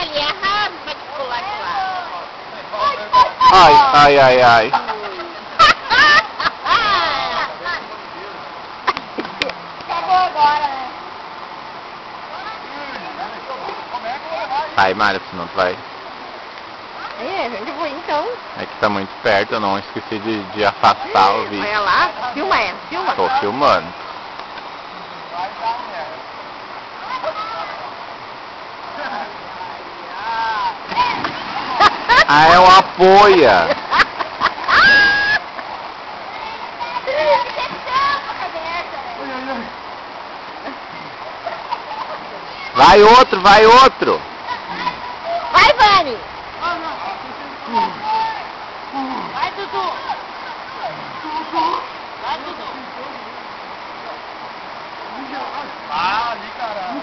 ali, arrasa de pular de lá. Ai, ai, ai, ai. Acabou agora, né? Ai, Mário, senão tu vai. É, onde eu vou então? É que tá muito perto, eu não esqueci de afastar o vídeo. Olha lá, filma ela, filma. Tô filmando. Ah, é uma apoia. Vai outro, vai outro. Vai, Vani. Vai, Dudu. Vai, Dudu. Ah, ali, caralho.